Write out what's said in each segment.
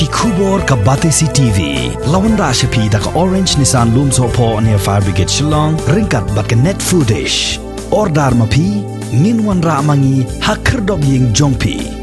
Khubor ka Batesi TV. Lawan Rashapi da ka Orange Nissan Looms Hopo near Fire Brigade Shillong. Ringkat bat ka net footage. Ordar mapi. Minwan ra mangi hakerdog ying jongpi.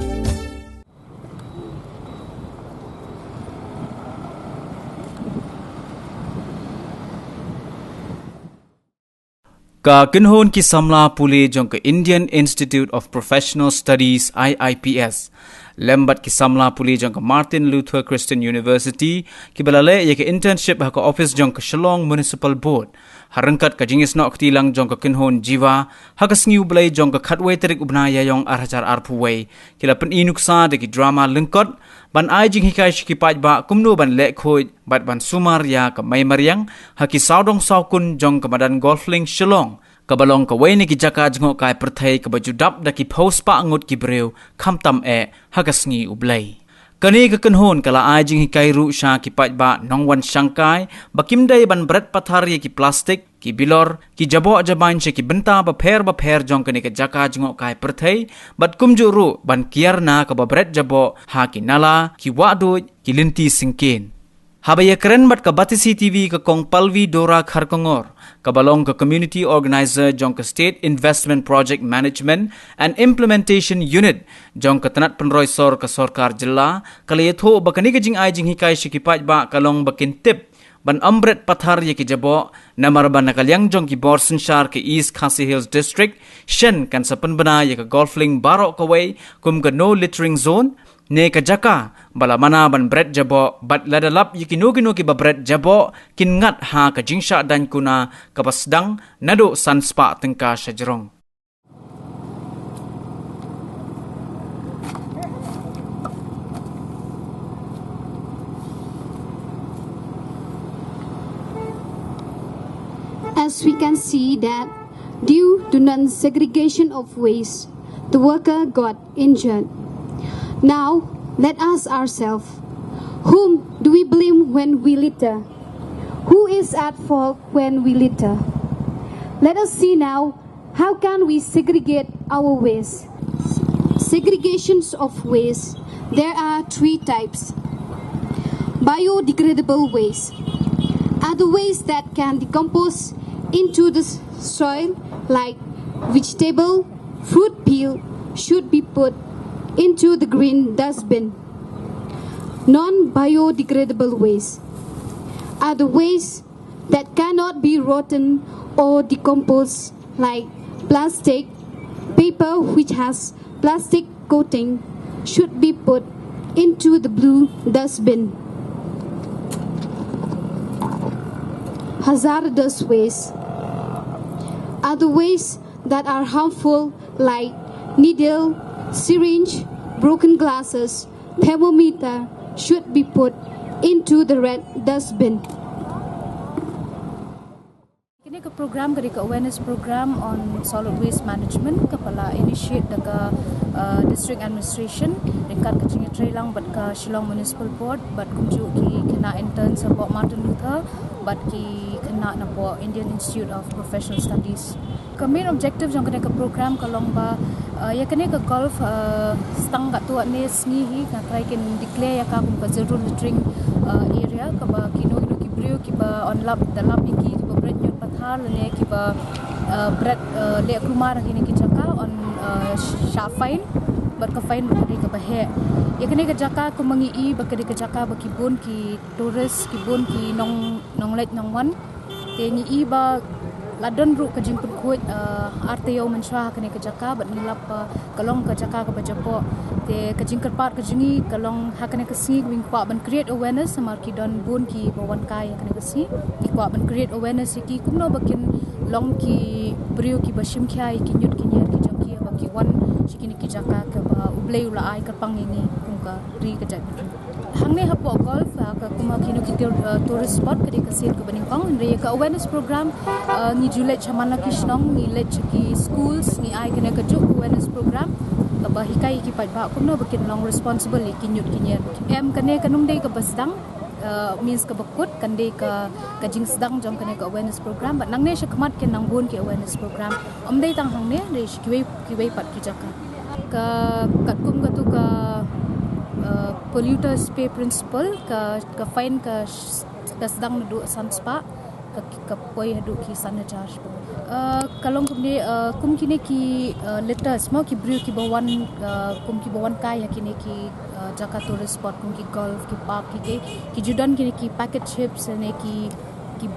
Ka kinhon ki Samla Pule jong ka Indian Institute of Professional Studies IIPS. Lembat ki Samla Pule jong ka Martin Luther Christian University ki balale ye ka internship ha ka office jong ka Shillong Municipal Board. Harangkat ka jingis nok tilang jong ka kinhon jiwa ha ka sngiu blay jong ka khatwe terik ubnaya yong arhajar arpuway kila pen Nuksa de ki drama lengkot ban ai jing hikai shiki Paidbah kumno ban Lehkhuid bat ban sumar ya ka mai mariang ha ki saudong saukun jong ka badan Golflink Shillong kabalong ka wayne ki jaka jngok kai perthai ka bajudap da ki post pa angut ki breu khamtam ha ka sngi ublay. Kani ka kanhon kala ai jing hikai ru sha ki Paidbah nongwan shangkai bakimdai ban bret pathar ye ki plastik ki bilor ki jabo jabain she ki benta ba pher jong kani ka jaka jngok kai perthai bat kumju ru ban kiarna ka ba bret jabo ha ki nala ki wadu ki linti singkin. Habaya keren bat ka Batesi TV ka kong Palvi Dora Kharkongor, kabalong ka Community Organizer jong ka State Investment Project Management and Implementation Unit jong ka Tanat Penroysor ka Sorkar Jilla, kalayatho bakani ka jing ay jing hikai shiki Paidbah kalong bakin tip ban ambret pathar ye ki jabo namar ban nakalyang jong ki Borsen Shar ke East Khasi Hills District shen kan sapan bana ye ka Golflink barok kaway kum ka no littering zone ne ka jaka bala mana ban bret jabo bat ladalap yikino ki ba bret jabo kin ngat ha ka jingsha dan kuna ka pasdang nado sanspa tengka shajerong. As we can see that due to non-segregation of waste, the worker got injured. Now, let us ask ourselves, whom do we blame when we litter? Who is at fault when we litter? Let us see now, how can we segregate our waste? Segregations of waste, there are three types. Biodegradable waste are the waste that can decompose into the soil, like vegetable, fruit peel should be put into the green dustbin. Non-biodegradable waste are the waste that cannot be rotten or decomposed, like plastic, paper which has plastic coating should be put into the blue dustbin. Hazardous waste are the waste that are harmful, like needle, syringe, broken glasses, thermometer should be put into the red dustbin. Kini ke program ke awareness program on solid waste management kepala initiate daga district administration ringkat ke jingi trailang bat ke Shillong Municipal Board bat kunju ki kena intern sebab Martin Luther bat ki kena nabo Indian Institute of Professional Studies. Ke main objective jong kena ke program kalong ba ya kena ke golf stang kat tu ni sngihi ka try ken declare ya ka kum ka zero littering area ka ba kino ki brio ki ba on lap dalam iki ki ba bread nyot pathar le ki ba bread le kumar kini ki jaka on sharp fine bat ka fine ba ka ba he ya kena ke jaka ku mangi I ba ka jaka ba ki bon ki tourist ki bon ki nong let nong wan te ni I ba ladon ru ka jing pun RTO mensyah kene ke jaka bat nilap kalong ka jaka ka bajapo te ka jing kerpat ka jingi kalong ha kene ke si wing kwa ban create awareness samar ki don bun ki bawan kai kene ke si ki kwa ban create awareness ki kumno bakin long ki brio ki bashim khai ki nyut ki nyer ki jang ki ba ki wan sikini ki jaka ka ba ublei ula ai ka pang ini kum ka ri ka jat hangne hapo golf ka kuma kino ki tourist spot ka ka sin ka baningkong re ka awareness program ni julet chamana kishnong ni let ki schools ni ai kene ka juk awareness program ka ba hikai ki Paidbah kumno bakin long responsible ki nyut ki nyer em kane kanum dei ka basdang means ka bakut kande ka jing sedang jom kane ka awareness program but nangne shakmat ke nang bun ki awareness program dei tang hangne re kiwei pat ki jaka ka kat kum ka tu ka polluters pay principle ke fine ke sedang duduk sanspa ke poi duduk ki sana charge kalau kum kini ki letters mau ki brio ki bawan kum ki bawan kai kini ki jaka tourist spot kum ki golf ki park ki judan kini ki packet chips ne ki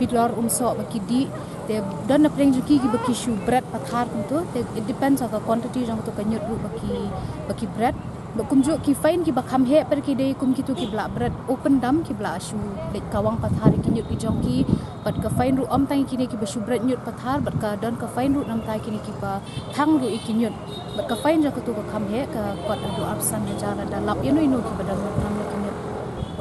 bidlor umso ki di te dan na preng ki baki shoe bread pathar kum tu it depends on the quantity jang tu kanyut ru baki bread kum jo ki fine ki bakam he per ki dei kum ki tu ki bla bread open dam ki bla shoe dek kawang pathar ki nyut ki jong ki pat ka fine ru om tang kini ki ba shoe bread nyut pathar bat ka dan ka fine ru nam tai kini ki ba thang ru ki nyut bat ka fine ja ka tu ka kam he ka kot adu absan jara da lap inu ki badang nam ki nyut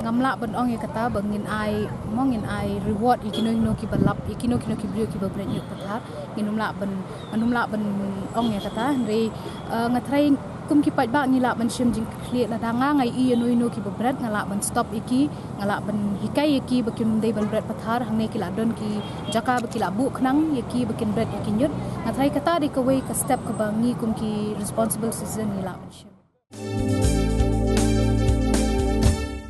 ngamla ban ong ya kata bangin ai reward ikino ki balap ikino ki brio ki ba bread nyut pathar nginumla ban ong ya kata re ngatrai kum ki Paidbah ngila ban shim jing khle la danga ngai ino ki ba bread ngala ban stop iki ngala ban hikai iki bakin dei ban bread pathar hangne ki la don ki jaka baki la bu khnang iki bakin bread iki nyut ngatrai kata de ka way ka step ka bangi kum ki responsible citizen ngila ban shim